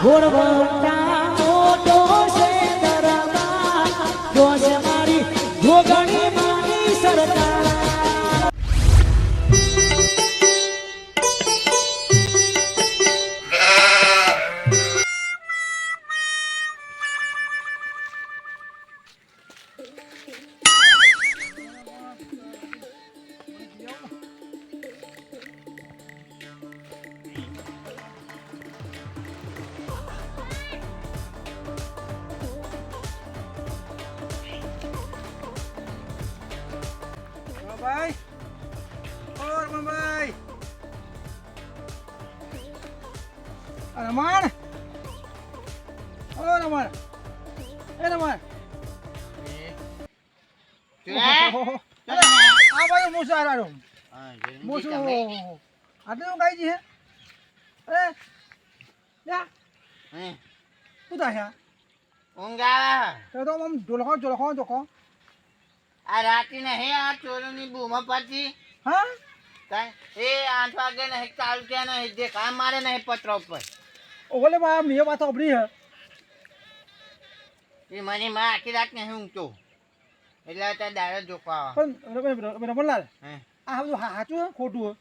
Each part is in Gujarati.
ઘોડવટા મોટો છે દરબાર જોશ મારી જોગણી માની સરકાર ભાઈ ઓર ભાઈ રમણ ઓ રમણ એ રમણ આ ભાઈ મૂસા રાડો મૂસું આટલે હું ગાઈ જી હે અરે યા તું તા ઊંઘા તો આમ જોલખો આ રાતી નહીં આ ચોરોની બૂમો પડતી હા એ 8 વાગે નહીં ચાલુ થયા નહીં જે કામ મારે નહીં પત્ર ઉપર ઓલે બા મે વાત આપડી હે એ મને માં આખી રાત નહીં ઊંઘતો એટલે અત્યારે દાડે જોખવા પણ રમણલાલ હે આ બધું સાચું ખોટું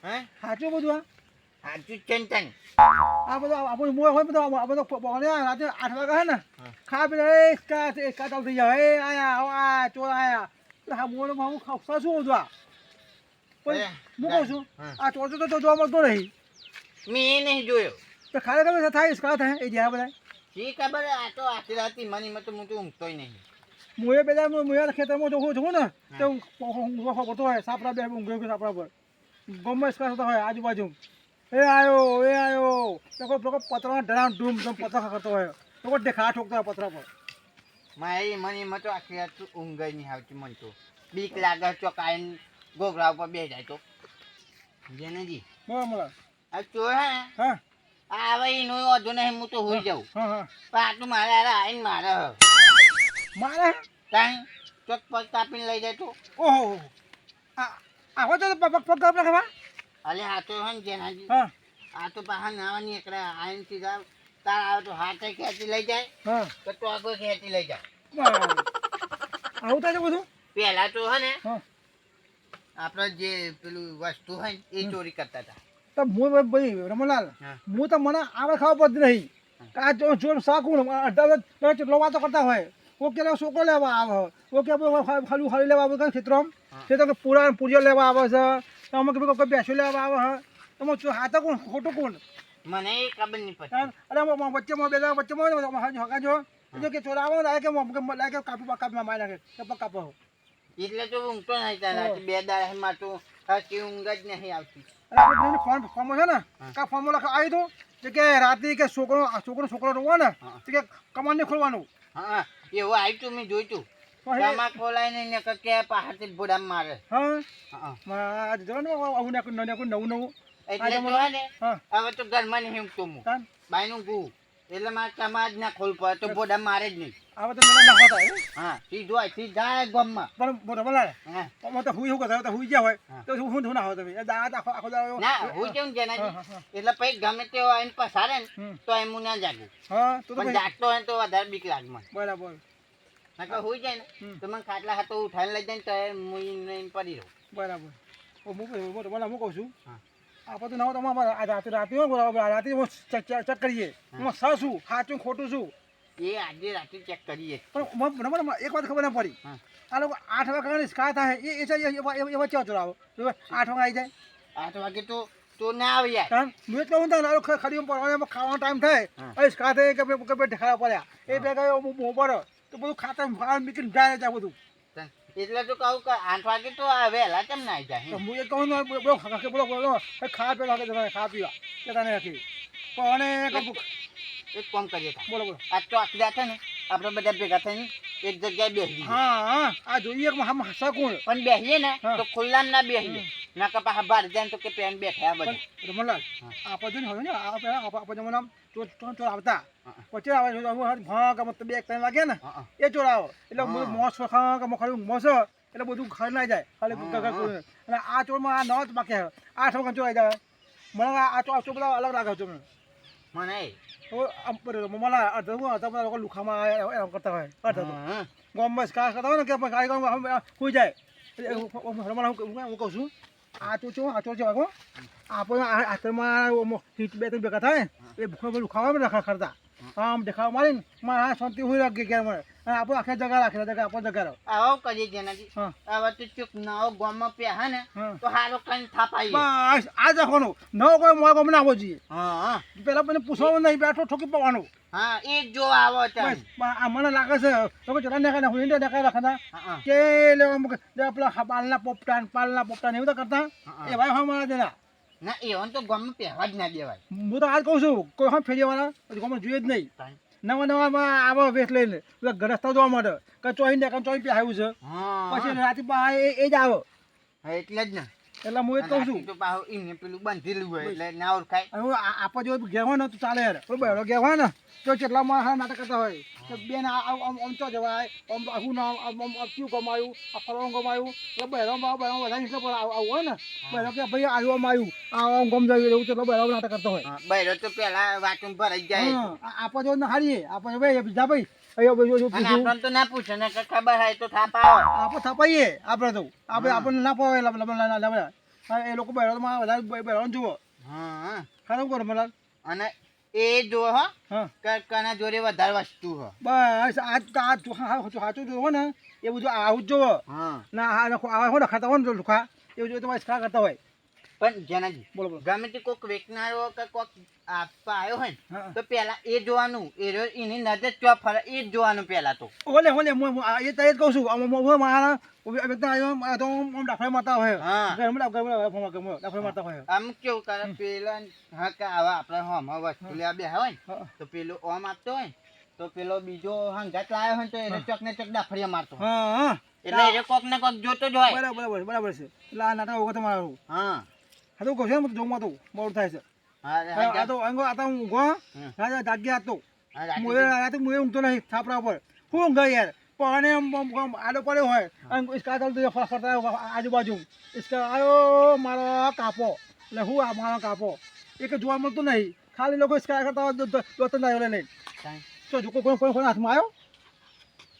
હે સાચું બધું સાચું ચિંતન આ બધું આપણું મોય હોય બધું આ બધો પહોંચે રાતે 8 વાગે હે ને ખા પી એક ચાલ થઈ જાય એ આયા આ ચોર આયા હા મોનો હું ખાવસા શું બધું આ પણ હું કહું છું આ ચોર તો જોવા મળતો નહીં મેં નહીં જોયો તો ખાલી ખબર થાય ઇસ્કા થાય એ જ્યાં બધા શી ખબર આ તો આખી રાત મને મત હું તો ઊંઘતોય નહીં મોએ પેલા મોયા ખેતરમાં જોઉં ને તો કરતો હોય સાપડા બે ઊંઘ્યો સાપડા પર ગમે ઇસ્કા થતો હોય આજુબાજુ એ આયો તો કોઈ પતરા ડરામ ડૂમ પતરા કરતો હોય તો કોઈ દેખા ઠોકતો હોય પતરા પર મારી મને મત આખી રાત ઊંઘ જ નહીં આવતી મન તો બીક લાગે ચોકાઈને ગોગરા ઉપર બે જાય તો જેનેજી બરાબર આ ચોર હે હા આવે એનો વધુ નહીં હું તો હોઈ જાઉં હા હા પણ આટલું મારે આવીને મારે મારે કાંઈ ચોક પગ કાપીને લઈ જાય તો ઓહો આવો તો પગ કાપલા ખબર અલે આ તો હે ને જેનાજી હા આ તો પાછા નાવા નીકળે આવીને સીધા તાર આવે તો હાથે ખેંચી લઈ જાય હા તો ટોગો ખેંચી લઈ જાય આવું થાય છે બધું પહેલા તો હે ને હા આપણે જે પેલું વસ્તુ હોય ને એ ચોરી કરતા હતા તો હું ભાઈ રમણલાલ હું તો મને આવે ખાવા પડતી નહીં આ જોર શાકું અડધા ચેટલો વાતો કરતા હોય ઓકે છોકરો લેવા આવે ઓકે ખાલી ખાલી લેવા આવે ખેતરમાં ખેતર પૂરા પૂરીઓ લેવા આવે છે તો અમુક કોઈ બેસો લેવા આવે છે તમે હાથા કોણ ખોટું કોણ મને એ ખબર નહીં પડતી અરે વચ્ચેમાં બે વચ્ચેમાં હકાજો કે ચોરાવો લાગે કે કાપી મારી નાખે કે કાપો એટલે તો ઊંઘતો નહીં તારા બે દાડા માં તો હસી ઊંઘ જ નહીં આવતી અરે ફોર્મ છે ને કા ફોર્મ આવી તો કે રાતે કે છોકરો રોવો ને તો કે કમાન ને ખોલવાનું હા એવું આવ્યું તું મેં જોયું તું ખોલાય ને કે પહાડથી બોડા મારે હા જો ને આવું નવું એટલે હવે તો ઘરમાં નહીં ઊંઘતો હું બાયનું ગું એટલે મારે સમાજ ના ખોલ પડે તો બોડા મારે જ નહીં હવે તો ના હોતા હા સીધો સીધા ગામમાં પણ બોલા હા તો હુઈ હું તો હુઈ ગયા હોય તો હું ના હોય તમે દાંત આખો ના હું કેમ જેના એટલે પછી ગમે તેવો આઈને પસારે ને તો એમ હું ના જાગું હા તો પણ જાગતો હોય તો વધારે બીક લાગે મને બરાબર નકર હુઈ જાય ને તો મને ખાટલા હાથો ઉઠાઈને લઈ જાય ને તો હું પડી રહું બરાબર હું કહું છું આપણે તો ના તમારે રાતે રાતે ચેક કરીએ હું શું સાચું ખોટું છું એ આજે રાતે ચેક કરીએ પણ એક વાત ખબર ના પડી આ લોકો 8 વાગે કા થાય એ વચ્ચે ચોરાવો 8 વાગે આવી જાય 8 વાગે તો ના આવી જાય હું જ કહું ને ખરી પડવા ખાવાનો ટાઈમ થાય કા થાય કે ઢેખા પડ્યા એ ભેગા હું પડે તો બધું ખાતા મીકીને જાય જાય બધું એટલે તો કહું કે 8 વાગે તો વહેલા કેમ ના આવી જાય હું એ કહું બોલો ખા પીવા ખા પીવા કે તને રાખી પણ એક કામ કરીએ બોલો આ તો આખી રાત ને આપણે બધા ભેગા થઈને એક જગ્યાએ બેસી હા આ જોઈએ શકું પણ બેસીએ ને તો ખુલ્લામ ના બેસીએ ના કે પાછા બહાર જાય તો કે પેન બેઠા બધા રમણલાલ આપણે હોય ને આપણે નામ ચોર આવતા પછી આવે ભ બે 3 વાગે ને એ ચોર આવો એટલે મોસ ખાલી મોસ એટલે બધું ખાઈ ના જાય ખાલી અને આ ચોરમાં આ નવ બાકી 8 વાગે ચોર આવી જાય મને આ ચોર બધા અલગ લાગે છે મને આમ પર રમોલા અડધા લોકો લુખામાં એમ કરતા હોય અડધા તો હા ગામમાં કા કરતા હોય ને કે ગાય ગામ કોઈ જાય રમોલા હું કહું છું આ ચો છે વાગો આપણે હાથમાં હીટ બે ત્રણ ભેગા થાય એ ભૂખા લુખાવા રાખા કરતા આમ દેખાવા મારીને મારા શાંતિ હોય લાગે ઘેર મળે અને આપણે આખે જગા રાખે જગા આપણે જગા રહો આવો કરીએ જેનાથી હા હવે તો ચૂક નવો ગામમાં પહેહે ને હા તો હારો કઈ થાપાઈએ બસ આ રાખવાનું નવો કોઈ મોય ગમ ના આવવો જોઈએ હા પેલા મને પૂછવાનું નહીં બેઠો ઠોકી પડવાનું હા એ જ જો આવો બસ તમે આ મને લાગે છે તો કે ચલા નાખે હું ઇન્ડિયા દેખાય રાખતા હા કે પેલા પાલના પોપટાન એવું તો કરતા એ ભાઈ હા મારા દેના ના એવન તો ગામમાં પહેવા જ ના દેવાય હું તો આજ કહું છું કોઈ હા ફેરીવાળા ગામમાં જોઈએ જ નહીં નવા આવા વેચ લઈને પેલા ગરસ્તા જોવા માટે કે ચોઈ ને ચોઈ પે આવ્યું છે હા પછી રાતે બા એ જ આવે એટલે જ ને એટલે હું એ જ કહું છું તો પાછું એમને પેલું બાંધેલું હોય એટલે ના ઓળખાય હવે આપણે જો ઘેર હોય ને તો ચાલે યાર બરોબર ઘેર હોય ને તો કેટલા માણસ નાટક કરતા હોય કે બેન આમ ચો જવાય આમ આખું નામ આમ કયું કમાયું આ ફરવાનું કમાયું એટલે બહેરો બધા નીકળે પણ આવું હોય ને બહેરો કે ભાઈ આવ્યું આવ્યું આમ ગમ જાય એવું તો બહેરો નાટક કરતો હોય બૈરો તો પેલા વાટું ભરાઈ જાય આપણે જો હારીએ આપણે ભાઈ બીજા ભાઈ અહીંયા અને આપણને તો ના પૂછે ને કે ખબર હોય તો થાપ આવો આપણે થપાઈએ આપણે તો આપણને ના પાવે એ લોકો બહેરોમાં વધારે બહેરો જુઓ હા ખારું કરો મલાલ અને એ જો હો હા કે કના જોડે વધારે વસ્તુ હો બસ આજ સાચું જોવો ને એ બધું આવું જ જોવો હા ના આ હોય ને ખાતા હોય ને લુખા એવું જોઈએ તમારે ખા કરતા હોય પણ જેનાજી બોલો બોલો ગમે તે કોઈક વેચનારો કે કોઈક આપવા આવ્યો હોય ને હા તો પેલા એ જોવાનું એની નજર ચો ફરે એ જ જોવાનું પેલા તો ઓલે એ તો એ જ કહું છું મારા આવ્યો તો આમ ડાફડા મારતા હોય હા ડાફડા મારતા હોય આમ કેવું કરે પેલા હા કે આવા આપણે હમ વસ્તુ લેવા બેહા હોય ને હા તો પેલો ઓમ આપતો હોય ને તો પેલો બીજો હંગાત લાવ્યો હોય ને તો એને ચોક ને ચોક ડાફડિયા મારતો હોય. હા એટલે એ કોક ને કોક જોતો જ હોય બરાબર છે એટલે આ નાટક વખત મારું હા હા તો કહું છું જોમાં તો બહુ થાય છે આ તો આ તો હું ઊંઘો રાજા જાગ્યા હતો રાતે હું ઊંઘતો નહીં છાપરા પર હું ઊંઘ યાર પણ આડો પડ્યો હોય અને ઇસકા ચાલતો ફરતા આજુબાજુ ઇસકા આવ્યો મારો કાપો એટલે હું આ મારો કાપો એક જોવા મળતું નહીં ખાલી લોકો ઇસકા કરતા હોય દોતન આવ્યો લઈને તો જો કોઈ હાથમાં આવ્યો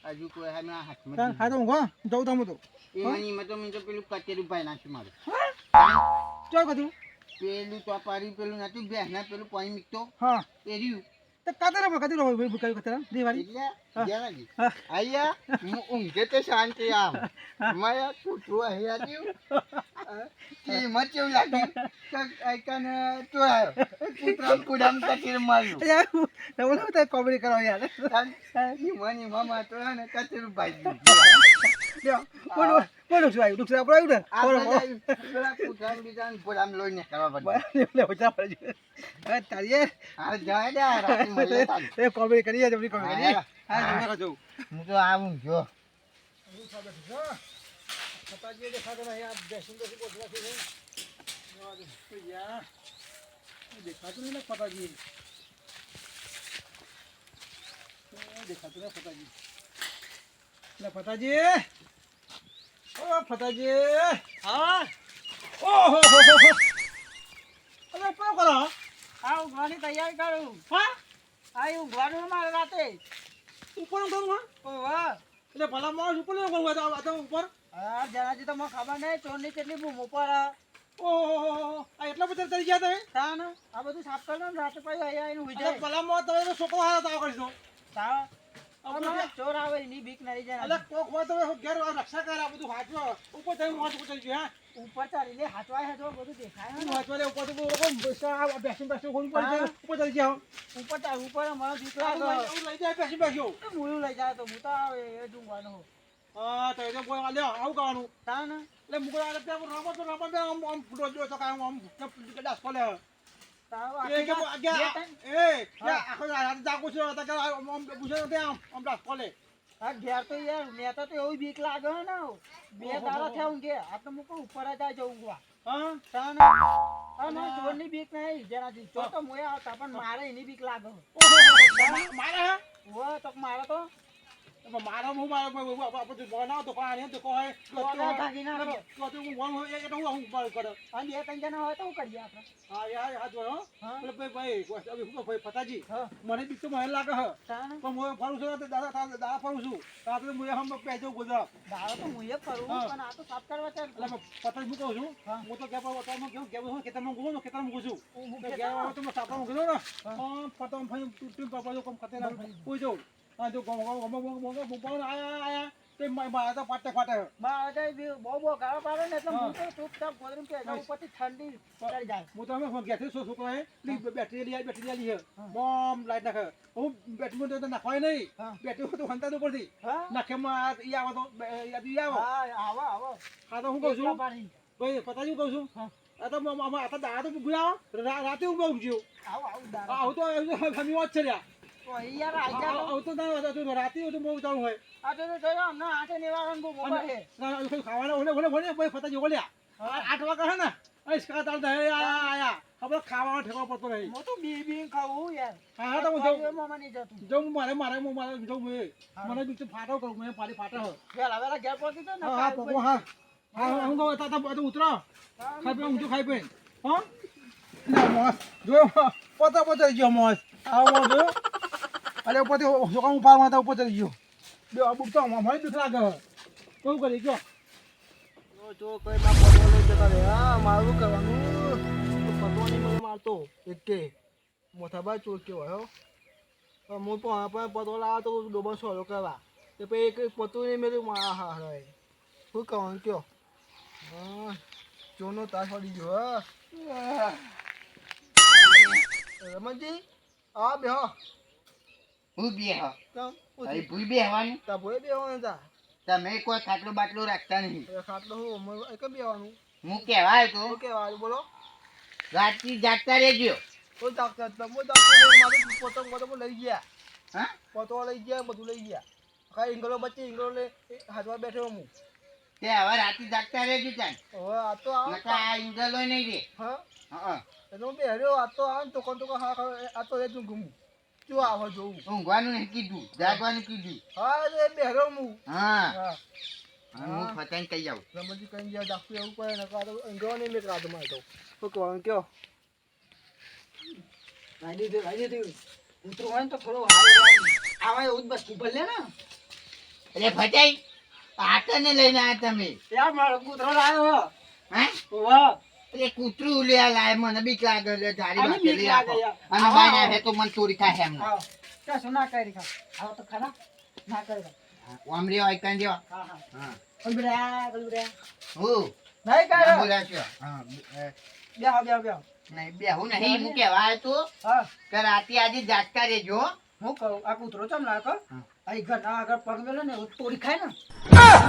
હજુ કોઈ હાથમાં હા તો ઊંઘો જવું તો હું તો એમાં તો પેલું કચેરું ભાઈ નાખ્યું મારું ચોય બધું પેલું તો પારી પેલું નથી બેસના પેલું પાણી મીકતો હા એ રહ્યું તો કાતરા દિવાળી એટલે આયા હું ઊંઘે તો શાંતિ આમ માયા કૂતરું અહીંયા રહ્યું કે મત કેવું લાગ્યું કને તો આવ્યો કૂતરા કુડામ કચેર માર્યું કોમેડી કરો યાર મની મામા તો ને કચેરું ભાઈ કોણ શું આવ્યું દુઃખ આપણે આવ્યું ને પેલા કૂતરા બીજા બોલામ લોહીને કરવા પડે તારી હા જાય દે એ કોમેડી કરીએ જબરી કોમેડી કરીએ હા જો હું તો આવું જો પતાજી દેખાતો નહીં આ બેસીને બેસી બોલવા છે યાર દેખાતું નહીં ને પતાજી દેખાતું ને પતાજી લે પતાજી ઓ પતાજી હા ઓહો અરે શું કરો આ ઊંઘવાની તૈયારી કરું હા આ ઊંઘવાનું મારે રાતે ઉપર કરું હા વાહ એટલે ભલા માણસ ઉપર કરું આ તો ઉપર હા જણાજી તો મને ખબર નહીં ચોરની કેટલી બૂમ ઉપર ઓહો આ એટલા બધા તરી ગયા તમે તા ને આ બધું સાફ કરી દો ને રાતે પછી અહીંયા આવીને ઉઈ જાય ભલા માણસ તમે છોકરો હારા તાવ કરીશું તા અમારે ચોર આવે એની બીક નહીં જાય અલે કોક હોય તો ઘેર રક્ષા કરે આ બધું હાચવો ઉપર થઈ હું હાથ ઉતરી ગયો હા ઉપર ચાલી લે હાચવાય હાચવા બધું દેખાય હું ને હાચવા લે ઉપર તો બેસી ખોલી પડી ઉપર ચડી ગયા ઉપર ચાલ ઉપર મને બીક લાગે લઈ જાય બેસી બેસ્યો મુયું લઈ જાય તો હું તો આવે એ ઊંઘવાનું હા તો એ બોલ લે આવું કરવાનું તા ને એટલે મુકરા આલે ત્યાં રમત બે આમ ફૂટો જો તો કાય આમ ડાસ ખોલે તા એ કે એ આખો રાત જાગું છું તો આમ પૂછે તો આમ ડાસ ખોલે હા ઘેર તો યાર મેં તો એવું બીક લાગે ને બે દાડા થયા ઊંઘે આ તો મૂકો ઉપર જ જાય ઊંઘવા હા તા ને હા મને ચોરની બીક નહીં જેનાથી ચોર તો મોયા આવતા પણ મારે એની બીક લાગે મારે ઓ તો મારે તો મારો હું આપણે બનાવો તો કોઈ તો કોઈ ભાગી નાખો. તો હું વણ એ તો હું કરે અને બે ત્રણ જણા હોય તો શું કરીએ આપણે? હા યાર હા જો હા. એટલે ભાઈ ભાઈ ફતાજી હા. મને બીક તો મને લાગે હ તાને પણ હું ફરું છું તો દાદા ફરું છું રાત્રે હું હમ પેજો ગુજરાત દાડો તો હું એ કરું હા. પણ આ તો સાફ કરવા છે. એટલે પતંગ હું કહું છું હા. હું તો કેવું ખેતરમાં ગું છું ખેતરમાં ગું છું હું તો ખેતરમાં? ગયા વખતે મેં સાપડા મૂકી દઉં ને પતંગ ફરી તૂટી પાડો કોમ ખતે ના કોઈ જવું હા જો આયા તે મારા તો ફાટે બા અજય બહુ ગાળો પાડે ને એટલે હું તો ચૂપચાપ ગોદરું કે જાઉં, ઉપરથી ઠંડી ચડી જાય. હું તો અમે ફોન ઘેરથી છોકરો બેટરી લઈ બોમ્બ લાઈટ નાખે હું બેટરી તો નાખવાય નહીં હા. બેટરી તો હંતા ઉપરથી હા નાખે ઈ આવો તો ઈ આવો આવો આવો હા તો હું કહું છું પાણી. ભાઈ પતાજી કહું છું હા. આ તો આ દાડા તો ભૂલા રાતે હું બહુ ગયો આવું દાડો. આવું તો ગમી વાત છે લ્યા તો અહીં યાર આઈ જા તો. આવું તો ના તો રાતે તો બહુ ચાલુ હોય આ તો જોયો અમને આઠે નિવારણ બહુ મોબાઈલ છે. ખાવાના ઓલે ભાઈ ફતાજી ઓલ્યા 8 વાગે હે ને આઈસ્કા તાલ દે આયા હવે ખાવાનો ઠેકો પડતો નહીં હું તો બી ખાવું યાર. હા તો હું જાઉં મોમાં નહીં જતું. જાઉં મારે જાઉં મને બીજું ફાટો કરું મને પાડી ફાટો વેલા ઘેર પહોંચી જાઓ ને. હા પપ્પા હા હું કહું તા ઉતરો ખાઈ પે ઊંધું ખાઈ પે હા ના મોસ જો પોતા ગયો મોસ આ મોસ જો અરે ઉપરથી છોકરા ઉપાડ માતા ઉપર ચડી ગયો બે અબુક તો મને દુખ લાગે કેવું કરી ગયો જો કોઈ ના પતવા લઈ જતા રે હા મારું કરવાનું પતવા નહીં મને મારતો એકે મોથાભાઈ ચોર કેવો હો હું પણ આપણે પતવા લાવ્યો તો ડોબા સોલો કરવા તે પછી એક પતું નહીં મેળ્યું મારા હા હા શું કહેવાનું કયો હા ચોરનો તાસ પડી ગયો હા રમણજી હા બે હા હું બે હ તમ ભાઈ ભૂઈ બેહવાનું તા ભોય બેવાનું તા તમે કોઈ ખાટલો બાટલો રાખતા નહીં ખાટલો હું એક બેવાનું હું કહેવાય તો શું કહેવાનું બોલો રાતથી જાગતા રહેજો કોઈ ડાક્ટર તમે ડાક્ટર મારું પતંગ પતંગ લઈ ગયા હા પતંગ લઈ ગયા બધું લઈ ગયા કાંઈ ઇંગલો બચી ઇંગલો લઈ હાથમાં બેઠો હું તે હવે રાતથી જાગતા રહેજો ત્યાં હવે આ તો આવો નકા આ ઇંગલો નહીં રે હા હા એટલે હું બેહર્યો આ તો આવે ને તો હા આ તો એ જ ઘૂમું શું આવો જોવું ઊંઘવાનું નહીં કીધું જાગવાનું કીધું હા એ બેહર્યો હું હા હા હું ફતાઈને કહી જાઉં રમણજી કઈ ગયા ડાક્ટર એવું પડે ને કાં તો ઇંગલો નહીં મેં કાઢો મારે તો શું કહેવાનું કયો લાઈ દીધું. ઉતરું હોય ને તો થોડું હારું આવા એવું જ બસ ભલે ને. એટલે ફટાઈ પાટણને લઈને આવ્યા તમે યાર મારો કૂતરો લાવ્યો હો. હા વાહ. એટલે કૂતરું ઉલ્યા લાય મને બીક લાગે એટલે જારી આને બીક બાકી લાગે રાખો યાર. અને આવા, બાય આવા. હે તો મને ચોરી થાય એમ આવો. ત્યાં શું ના કરી ખા. આવો તો ખરા. ના કરી ખા. ઓમરી હોય કાંઈ દેવા હા હા. હા કલબડ્યા. હું નહીં કર્યો. બોલાશો હા બેહો. નહીં બેહું નહીં હું કહેવાય તો હા. કે રાતે આજે જાગતા રહેજો હું કહું આ કૂતરો ચમ લાગે હા. અહીં ઘરના આગળ પગ મેલો ને એવું તોડી ખાય ને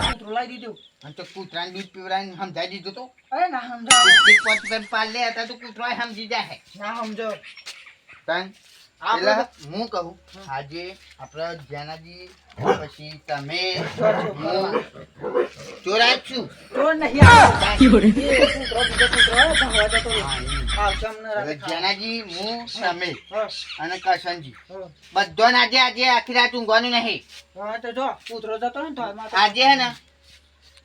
કૂતરો લાવી દીધું. અને તો કૂતરાને દૂધ પીવડાવીને સમજાવી દીધું તો અરે ના સમજાવે. એક પાંચ રૂપિયા પાલ લે હતા તો કૂતરો સમજી જાય ના સમજો. તન આપણે પેલા હું કહું આજે આપણા જ્ઞાનાજી પછી તમે હું ચોરા જ છું ચોર નહીં આવે. એ કૂતરો બીજો કૂતરો ભગવા જતો રહે. હા, એમ. હા ચમ ને હવે રાખે. જ્ઞાનાજી હું તમે હા. અને કરશનજી હા. બધો આજે આખી રાત ઊંઘવાનું નહીં હા તો જો કૂતરો જતો ને તો હાલમાં તો આજે હે ને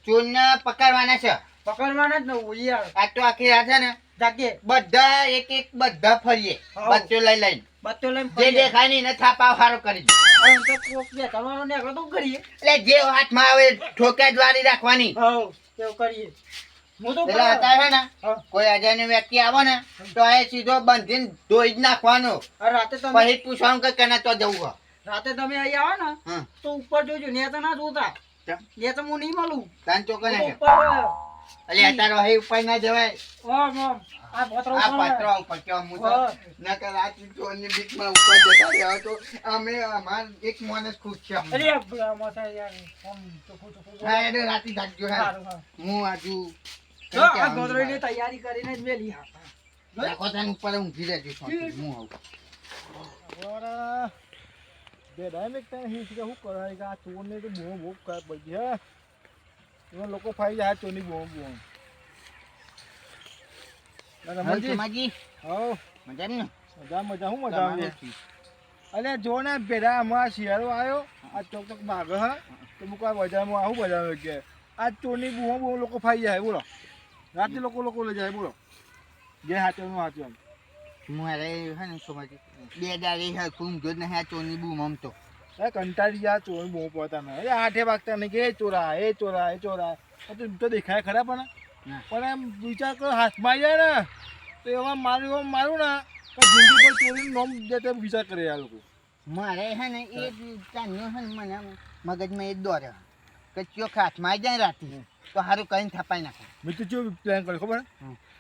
ચોરને પકડવાના છે પકડવાના જ ને ઉઈ આવે. આજ તો આખી રાત છે ને જાગે બધા એક બધા ફરીએ હાઉ. બચ્ચો લઈ લઈને બચ્ચો લઈને જે ફરીએ. દેખાય ને એને થાપા હારો કરી દે. હવે તો કોક બે કરવાનો ને આગળ તો કરીએ. એટલે જે હાથમાં આવે ઠોકા જ વાળી રાખવાની હા એવું કરીએ. હું તો એટલે અત્યારે ને હા. કોઈ અજાણ્યો વ્યક્તિ આવે ને તો એ સીધો બંધીને ધોઈ જ નાખવાનો આ રાતે તમે પછી જ પૂછવાનું કે કને તો જવું હોય. રાતે તમે અહીં આવો ને હમ તો ઉપર જોજો ને તો ના જોતા કેમ? ને તો હું નહીં મળું. તાન તો હું કને તો કેમ? ઉપર એટલે અત્યારે અહીં ઉપર ના જવાય ઓમ આ પત્રો આ ઉપર પત્રો ઉપર કેમ હું તો હા. નકર આ ચોરની બીકમાં ઉપર જતા રહ્યા તો અમે અમાર એક માણસ ખુશ છે અમને. અરે બુરા મોટા યાર ઓમ ચોખ્ખું હા એટલે રાતે જાગજો હે સારું હા. હું આજુ જો આ ગોદડીની તૈયારી કરીને જ મેલી હા. રાખો તાન ઉપર ઊંઘી રહેજો શાંતિ. હું આવું બરાબર બે ડાયરેક્ટ ટાઈમ હિટ કે શું કરાય કે આ ચોરને તો બહુ ખરાબ પડી ગયા એમાં લોકો ફાઈ જાય ચોરની બહુ રમણજી માજી હા મજા ને મજા હું મજા આવે અલે જો ને પેલા હમણાં શિયાળો આવ્યો આ ચોક ચોક ભાગે હા તો હું કોઈ બજારમાં આવું બજારમાં કે આ ચોરની બહુ લોકો ફાઈ જાય બોલો રાતે લોકો લઈ જાય બોલો જે હાચવાનું હાચવાનું મારે હે ને સોમાજી 2 દાડી હે ઊંઘ્યો જ નહીં આ ચોરની બૂમ આમ તો એ કંટાળી ગયા ચોર બહુ પોતા ને એ 8 વાગતા નહીં કે એ ચોરા તો દેખાય ખરા પણ એમ વિચાર કરો હાથમાં આવી જાય ને તો એમાં મારું ને તો જિંદગી પર ચોરીનું નામ જે તે વિચાર કરે આ લોકો મારે હે ને એ ચાંદનો હે ને મને મગજમાં એ દોરે કે ચોક હાથમાં આવી જાય રાતે તો સારું કહીને થપાઈ નાખે મેં તો કેવું પ્લાન કર્યો ખબર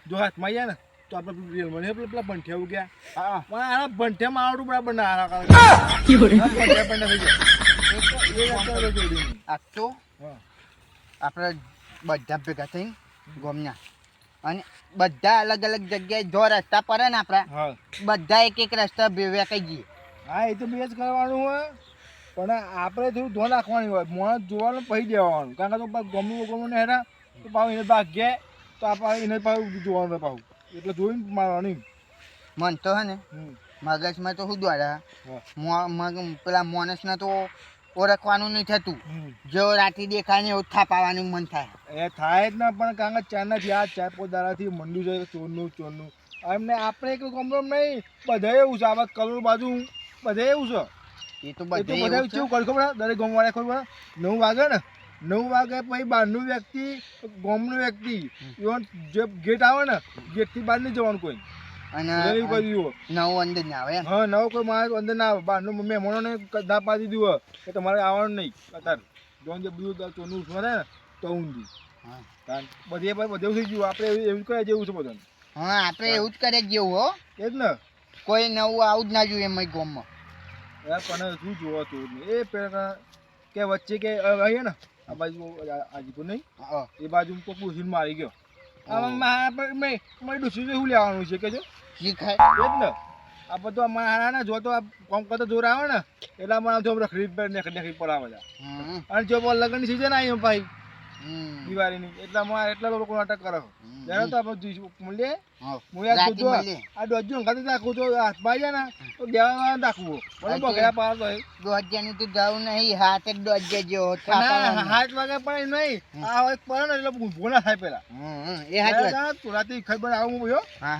જો હાથમાં આવી જાય ને તો આપણે રેલમાં પેલા બંઠિયા ગયા હા પણ આના બંઠિયામાં આવડું બરાબર ના હારા આ તો આપણે બધા ભેગા થઈને ગોમના અને બધા અલગ અલગ જગ્યાએ જો રસ્તા પડે ને આપણા બધા એક રસ્તા ભેવ્યા કઈ જઈએ હા એ તો બે જ કરવાનું હોય પણ આપણે થોડું ધ્યાન રાખવાનું હોય મોણસ જોવાનું પછી દેવાનું કારણ કે તો ગમનું ને હેરા તો પાછું એને ભાગ્યા તો આપણે એને પાછું જોવાનું પાછું એટલે જોઈને મારવાનું મન તો હે ને મગજમાં તો શું દ્વારા પેલા માણસને તો ઓળખવાનું નહીં થતું જો રાતે દેખાય ને એવું થાપાવાનું મન થાય એ થાય જ ના પણ કારણ કે ચારનાથી આ 4-5 દાડાથી મંડ્યું છે ચોરનું એમને આપણે એક ગમમ નહીં બધા એવું છે આ કલોલ બાજુ બધા એવું છે એ તો બધા બધા કેવું કરે ખબર દરેક ગામવાળા ખબર 9 વાગે ને 9 વાગે પછી બહારનું વ્યક્તિ ગામનું વ્યક્તિ જે ગેટ આવે ને ગેટથી બહાર નહીં જવાનું કોઈ અને નવું અંદર ના આવે હા નવું કોઈ માણસ અંદર ના આવે બહારનું મહેમાનોને ના પાડી દીધું હોય કે તમારે આવવાનું નહીં અત્યારે જોન જે બધું ચોરનું ઉઠવા ને તો ઊંધી બધે થઈ ગયું આપણે એવું કરે જેવું છે બધાને હા આપણે એવું જ કરે જેવું હો એ જ ને કોઈ નવું આવું જ ના જોઈએ એમ ગામમાં પણ શું જોવા તો એ પેલા કે વચ્ચે કે અહીંયા ને આ બાજુ આજીપુર નહીં એ બાજુ તો પૂછીને મારી ગયો મેં ડૂસી શું લેવાનું છે કે જો શીખાય એ જ ને આ બધું મારા ને જો તો આ કોમ કરતો જોર આવે ને એટલે અમારે જો રખડી પર આવે અને જો લગ્નની સિઝન આવી ભાઈ દિવાળીની એટલા લોકો નાટક કરે જાણે તો આપણે મળીએ આ ડોજ્યું ખાતે રાખું તો હાથમાં જાય ને તો દેવા રાખવું બરાબર બગડા પાર તો દોજ્યાની તો જવું નહીં હાથ જ દોજ્યા જેવો 8 વાગે પણ નહીં આ એક પડે ને એટલે ઊભો ના થાય પેલા એ હાથ રાતે ખબર આવું ભાઈઓ હા